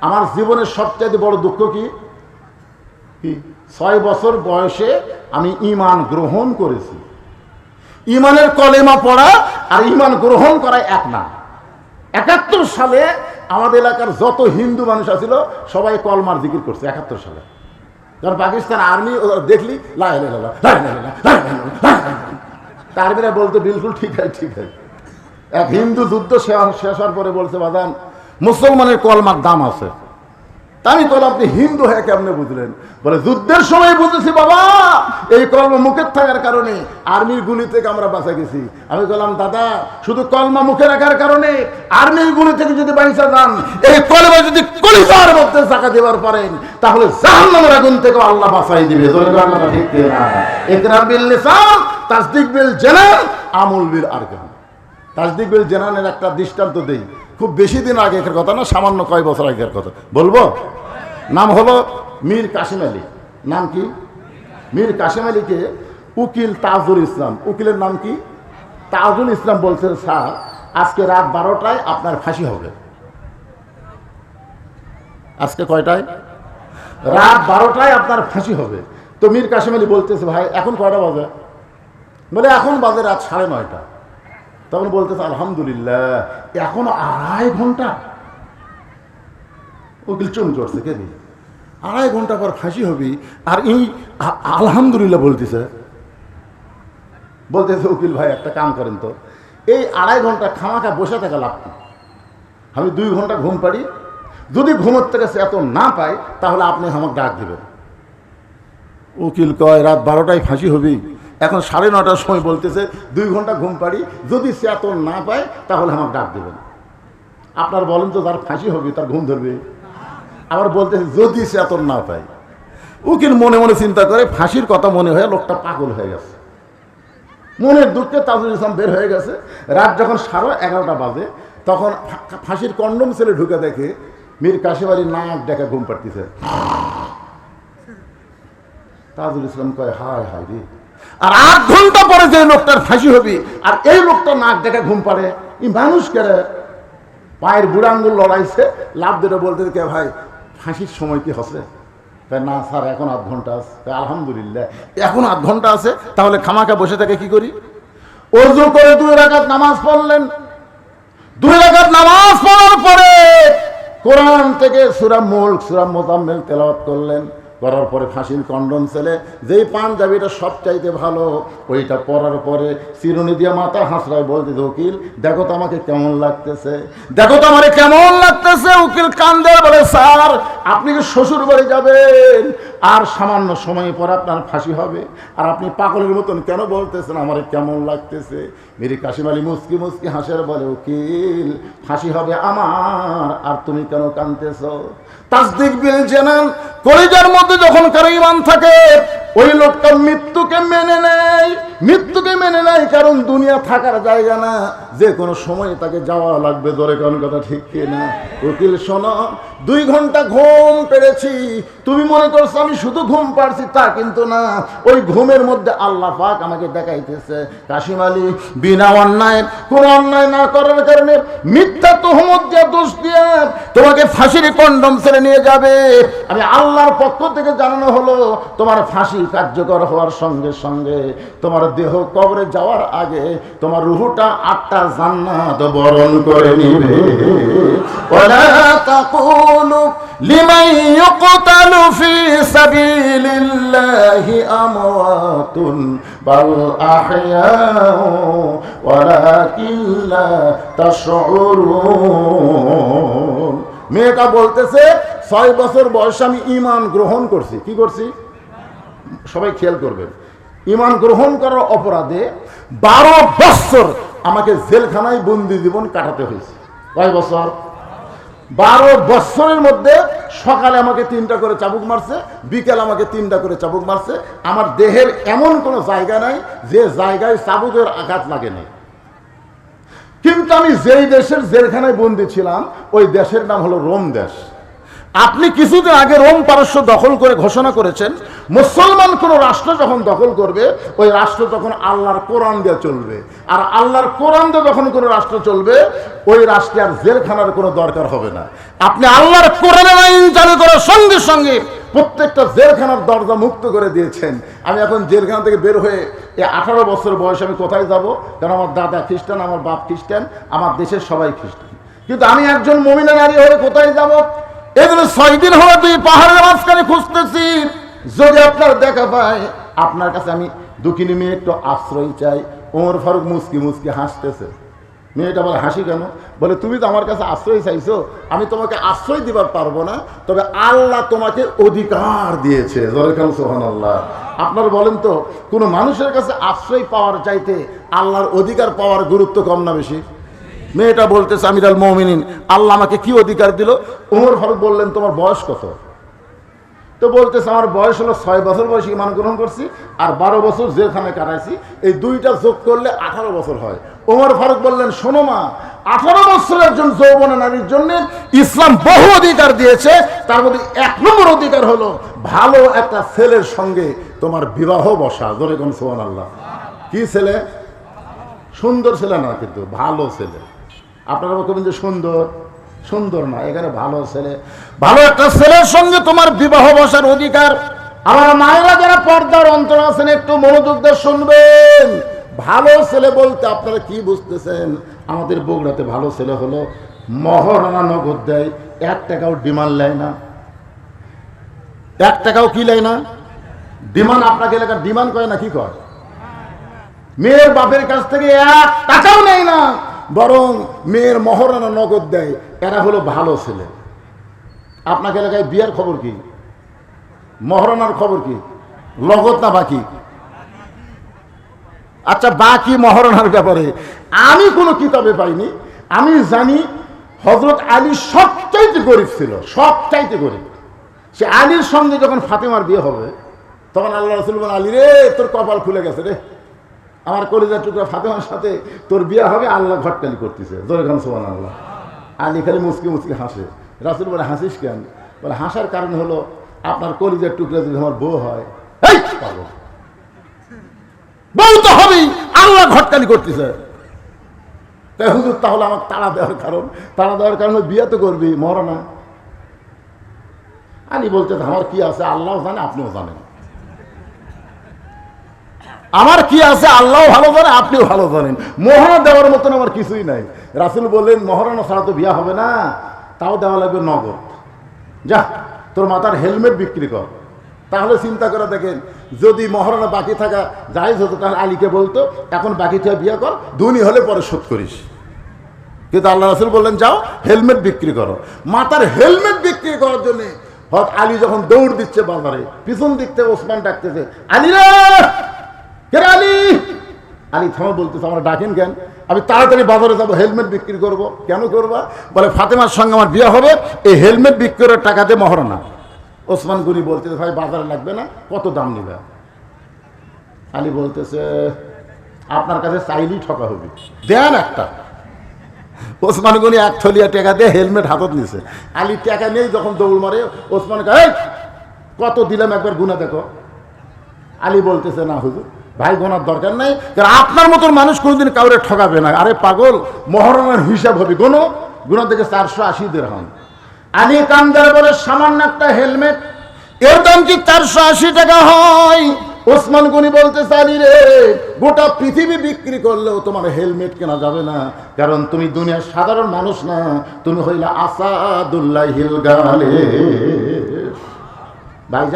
আমার জীবনের সবচেয়ে বড় দুঃখ কি? 6 বছর বয়সে আমি ঈমান গ্রহণ করেছি। ঈমানের কলেমা পড়া আর ঈমান গ্রহণ করা এক না। 71 সালে আমাদের এলাকার যত হিন্দু মানুষ আছিল সবাই কলমার জিকির করছে 71 সালে। যখন পাকিস্তান আর্মি দেখলি লা ইলাহা ইল্লাল্লাহ লা ইলাহা ইল্লাল্লাহ লা ইলাহা ইল্লাল্লাহ, আর্মিরা বলতো বিলকুল ঠিক আছে ঠিক আছে। এক হিন্দু যুদ্ধ শেষ হওয়ার পরে বলছে, বাদান মুসলমানের কলমার দাম আছে। আমি বললাম, আপনি হিন্দু হয়ে কেমনে বুঝলেন? বলে, যুদ্ধের সময় বুঝেছি বাবা, এই কলমা মুখের থাকার কারণে আর্মির গুলি থেকে আমরা বাঁচা গেছি। আমি বললাম, দাদা শুধু কলমা মুখে রাখার কারণে আর্মির গুলি থেকে যদি বাঁচা যান, এই কলমা যদি কলিজার মধ্যে চাকা দেওয়ার পারেন, তাহলে জাহান্নামের আগুন থেকে আল্লাহ বাঁচাই দিবে। ঠিক না? ইকরার বিল লিসান তাসদিক বিল জানান আমল বিল আরকান। তাসদিক বিল জানানের একটা দৃষ্টান্ত দেই। খুব বেশি দিন আগেকার কথা না, সামান্য কয় বছর আগের কথা বলবো। নাম হলো মীর কাসিম আলী। নাম কি? মীর কাসিম আলীকে উকিল তাজুল ইসলাম, উকিলের নাম কি? তাজুল ইসলাম বলছে, স্যার আজকে রাত 12টায় আপনার ফাঁসি হবে। আজকে কয়টায়? রাত 12টায় আপনার ফাঁসি হবে। তো মীর কাসিম আলী বলতেছে, ভাই এখন কয়টা বাজে? বলে, এখন বাজে রাত 9:30। তখন বলতেছে, আলহামদুলিল্লাহ এখনো 2.5 ঘন্টা। উকিল চুন করছে, কে দি 2.5 ঘন্টা পর ফাঁসি হবি আর এই আলহামদুলিল্লাহ বলতেছে। উকিল ভাই একটা কাম করেন তো, এই 2.5 ঘন্টা খামাখা বসে থাকা লাভ কি? আমি 2 ঘন্টা ঘুম পারি, যদি ঘুমোর থেকে এত না পাই তাহলে আপনি আমাকে ডাক দেবেন। উকিল কয়, রাত 12টায় ফাঁসি হবি, এখন 9:30টার সময় বলতেছে 2 ঘন্টা ঘুম পারি, যদি সে এত না পায় তাহলে আমাকে ডাক দেবেন। আপনার বলেন তো, যার ফাঁসি হবে তার ঘুম ধরবে? আবার বলতেছে যদি সে এত না পায়। উকিল মনে মনে চিন্তা করে, ফাঁসির কথা মনে হয়ে লোকটা পাগল হয়ে গেছে। মনের দুঃখে তাজুল ইসলাম বের হয়ে গেছে। রাত যখন 11:30 বাজে, তখন ফাঁসির কন্ডম ছেলে ঢুকে দেখে মীর কাসিম আলী নাক ডেকে ঘুম পাড়তেছে। তাজুল ইসলাম কয়, হায় হায় রে, আর 8 ঘন্টা পরে যে লোকটার ফাঁসি হবি আর এই লোকটা নাক ডেকে ঘুম পাড়ে, এই মানুষ কেড়ে? পায়ের বুড়া আঙ্গুল লড়াইছে, লাভ দিতে বলতে, কে ভাই ফাঁসির সময় কি হচ্ছে? না স্যার এখন 8 ঘন্টা আছে। আলহামদুলিল্লাহ এখন 8 ঘন্টা আছে, তাহলে খামাখা বসে থেকে কি করি? ওযু করে 2 রাকাত নামাজ পড়লেন। 2 রাকাত নামাজ পড়ার পরে কোরআন থেকে সূরা মুলক, সূরা মুজাম্মিল তেলাওয়াত করলেন। করার পরে ফাঁসির কন্ডম ছেলে যেই পাঞ্জাবিটা সবচাইতে ভালো, ওইটা পরার পরে চিরুনি দিয়ে মাথা হাসড়ায় বলতে, উকিল দেখো তো আমাকে কেমন লাগতেছে, দেখো তো আমারে কেমন লাগতেছে। উকিল কান্দে, বলে, স্যার আপনি কি শ্বশুর বাড়ি যাবেন আর সামান্য সময় পর আপনার ফাঁসি হবে, আর আপনি পাগলের মতন কেন বলতেছেন আমারে কেমন লাগতেছে? মীর কাসিম আলী মুস্কি মুস্কি হাসের বলে, উকিল ফাঁসি হবে আমার, আর তুমি কেন কাঁদতেছ? তাসদিক বিল জানান, কলিজার মধ্যে যখন কারো ঈমান থাকে ওই লোকটা মৃত্যুকে মেনে নেয়। মৃত্যুকে মেনে নেয় কারণ দুনিয়া থাকার জায়গা না, যে কোনো সময় তাকে যাওয়া লাগবে। ধরে কোন কথা ঠিক কিনা? উকিল শোনো, 2 ঘন্টা ঘুম পেরেছি, তুমি মনে করছো আমি শুধু ঘুম পারছি, তা কিন্তু না। ওই ঘুমের মধ্যে আল্লাহ পাক আমাকে দেখাইতেছে কাসিম আলী বিনা অন্যায়, কোন অন্যায় না করার কারণে মিথ্যা তুহমত দিয়ে দোষ দিয়ে তোমাকে ফাঁসির কন্ডম ছেড়ে নিয়ে যাবে। আমি আল্লাহর পক্ষ থেকে জানানো হলো, তোমার ফাঁসি কার্যকর হওয়ার সঙ্গে সঙ্গে তোমার দেহ কবরে যাওয়ার আগে তোমার রূহটা 8টা জান্নাত বরণ করে নিবে। ওয়ালা তাকুলু লিমান ইউকতালু ফি সাবিলিল্লাহি আমওয়াতুন বাল আহইয়াউ ওয়ালাকিন লা তাশউরুন। মেয়েটা বলতেছে 6 বছর বয়সে আমি ঈমান গ্রহণ করছি। কি করছি? সবাই খেয়াল করবেন, ঈমান গ্রহণ করার অপরাধে 12 বছর আমাকে জেলখানায় বন্দি জীবন কাটাতে হয়েছে। কয় বছর? 12 বছরের মধ্যে সকালে আমাকে 3টা করে চাবুক মারছে, বিকেল আমাকে 3টা করে চাবুক মারছে। আমার দেহের এমন কোনো জায়গা নাই যে জায়গায় চাবুকের আঘাত লাগে নাই। কিন্তু আমি যেই দেশের জেলখানায় বন্দি ছিলাম ওই দেশের নাম হলো রোম দেশ। আপনি কিছুদিন আগে রোম পারস্য দখল করে ঘোষণা করেছেন মুসলমান কোন রাষ্ট্র যখন দখল করবে, ওই রাষ্ট্র তখন আল্লাহর কোরআন দিয়ে চলবে। আর আল্লাহর কোরআন দিয়ে যখন কোনো রাষ্ট্র চলবে, ওই রাষ্ট্রে আর জেলখানার কোনো দরকার হবে না। আপনি আল্লাহর কোরআনের আইন চালু করার সঙ্গে সঙ্গে প্রত্যেকটা জেলখানার দরজা মুক্ত করে দিয়েছেন। আমি এখন জেলখানা থেকে বের হয়ে এই 18 বছর বয়সে আমি কোথায় যাব? কারণ আমার দাদা খ্রিস্টান, আমার বাপ খ্রিস্টান, আমার দেশের সবাই খ্রিস্টান, কিন্তু আমি একজন মুমিনা নারী হয়ে কোথায় যাব? এগুলো 6 দিন হলো তুই পাহাড়ের মাঝখানে খুঁজতেছি। যদি আপনার দেখা পায়, আপনার কাছে আমি দুঃখিনী মেয়ে একটু আশ্রয় চাই। ওমর ফারুক মুস্কি মুস্কি হাসতেছে। মেয়েটা বলে, হাসি কেন? বলে, তুমি তো আমার কাছে আশ্রয় চাইছো, আমি তোমাকে আশ্রয় দিবার পারবো না, তবে আল্লাহ তোমাকে অধিকার দিয়েছে। সুবহানাল্লাহ। আপনারা বলেন তো, কোনো মানুষের কাছে আশ্রয় পাওয়ার চাইতে আল্লাহর অধিকার পাওয়ার গুরুত্ব কম না বেশি? মেয়েটা বলতেছে, আমিরুল মুমিনিন, আল্লাহ আমাকে কি অধিকার দিল? ওমর ফারুক বললেন, তোমার বয়স কত? তো বলতেছে, আমার বয়স হলো 6 বছর বয়সে ঈমান গ্রহণ করছি, আর 12 বছর জেলখানায় কাটাইছি, এই দুইটা যোগ করলে 18 বছর হয়। ওমর ফারুক বললেন, শোনো মা, 18 বছরের একজন যৌবনা নারীর জন্য ইসলাম বহু অধিকার দিয়েছে। তার মধ্যে 1 নম্বর অধিকার হলো ভালো একটা ছেলের সঙ্গে তোমার বিবাহ বসা। জোরে কোন সুবহানাল্লাহ। কি ছেলে? সুন্দর ছেলে না, কিন্তু ভালো ছেলে। আপনারা বলবেন যে সুন্দর, সুন্দর না, এখানে ভালো ছেলে। ভালো একটা ছেলের সঙ্গে তোমার বিবাহ বসার অধিকার। আমার মায়েরা যারা পর্দার অন্তর আছেন, একটু মনোযোগ দিয়ে শুনবেন। ভালো ছেলে বলতে আপনারা কি বুঝতেছেন? আমাদের বগুড়াতে ভালো ছেলে হলো মহারণা নগদ দেয়, 1 টাকাও ডিমান্ড নেয় না। 1 টাকাও কি নেয় না? ডিমান্ড। আপনাকে এলাকার ডিমান্ড করে না, কি কয়? মেয়ের বাপের কাছ থেকে 1 টাকাও নেয় না, বরং মেয়ের মহারণা নগদ দেয়। এরা হলো ভালো ছেলে। আপনাকে এলাকায় বিয়ার খবর কি? মহারণার খবর কি? নগদ না বাকি? আচ্ছা, বাকি মহারণার ব্যাপারে আমি কোনো কিতাবে পাইনি। আমি জানি হযরত আলী সবচাইতে গরিব ছিল, সবচাইতে গরিব। সে আলীর সঙ্গে যখন ফাতেমার বিয়ে হবে, তখন আল্লাহ রাসূল বলেন, আলী রে, তোর কপাল খুলে গেছে রে, আমার কলিজার টুকরা ফাতেমার সাথে তোর বিয়ে হবে, আল্লাহ ঘটকালি করতেছে। জোরে খান সুবহানাল্লাহ। আলী খালি মুচকি মুচকি হাসে। রাসূল বলে, হাসিস কেন? বলে, হাসার কারণ হলো আপনার কলিজার টুকরা যদি আমার বউ হয়, এই পাগল, বউ তো হবেই, আল্লাহ ঘটকালি করতেছে। তাই হুজুর, তাহলে আমার তাড়া দেওয়ার কারণ? তাড়া দেওয়ার কারণ বিয়ে তো করবি, মরো না। আলী বলতে, আমার কি আছে আল্লাহ জানে, আপনিও জানেন। আমার কি আছে আল্লাহ ভালো জানে, আপনিও ভালো জানেন। মোহরা দেওয়ার মতন আমার কিছুই নাই। রাসূল বললেন, মোহরানা ছাড়া তো বিয়া হবে না, তাও দেওয়া লাগবে নগদ। যা, তোর মাথার হেলমেট বিক্রি কর। তাহলে চিন্তা করে দেখেন, যদি মহারণা বাকি থাকা জায়েজ হতো, তাহলে আলীকে বলতো, এখন বাকি থেকে বিয়ে কর, দুনি হলে পরে শোধ করিস। কিন্তু আল্লাহ রাসূল বললেন, যাও হেলমেট বিক্রি করো। মাথার হেলমেট বিক্রি করার জন্য হয়তো আলী যখন দৌড় দিচ্ছে বাজারে, পিছন দিক থেকে ওসমান ডাকতেছে, আলী রে, কে আলী? আলী থামা, বলতেছে, আমরা ডাকেন কেন? আমি তাড়াতাড়ি বাজারে যাবো, হেলমেট বিক্রি করব। কেন করবা? বলে, ফাতেমার সঙ্গে আমার বিয়ে হবে, এই হেলমেট বিক্রি করার টাকাতে মহারণা। ওসমান গনি বলতেছে, ভাই বাজারে লাগবে না, কত দাম নিবে? আলী বলতেছে, আপনার কাছে চাইলেই ঠকা হবে, দেন একটা। ওসমান গনি 1 থলিয়া টাকা দিয়ে হেলমেট হাতত নিছে। আলী টাকা নেই, যখন দৌড় মারে, ওসমান কয়, কত দিলাম, একবার গুনা দেখো। আলী বলতেছে, না হুজুর, ভাই গোনার দরকার নাই, কারণ আপনার মতন মানুষ কোনোদিন কাউরে ঠকাবে না। আরে পাগল, মহারণার হিসাব হবে, গুনা থেকে 480 দিরহাম। আলী কান্দার বলে, সামান্য একটা হেলমেট, এর দাম কি 480 টাকা হয়? ওসমান গনি বলতেছে, আলী রে, গোটা পৃথিবী বিক্রি করলেও তোমার হেলমেট কেনা যাবে না, কারণ তুমি দুনিয়ার সাধারণ মানুষ না, তুমি হইলা আসাদুল্লাহিল গালিব। ভাই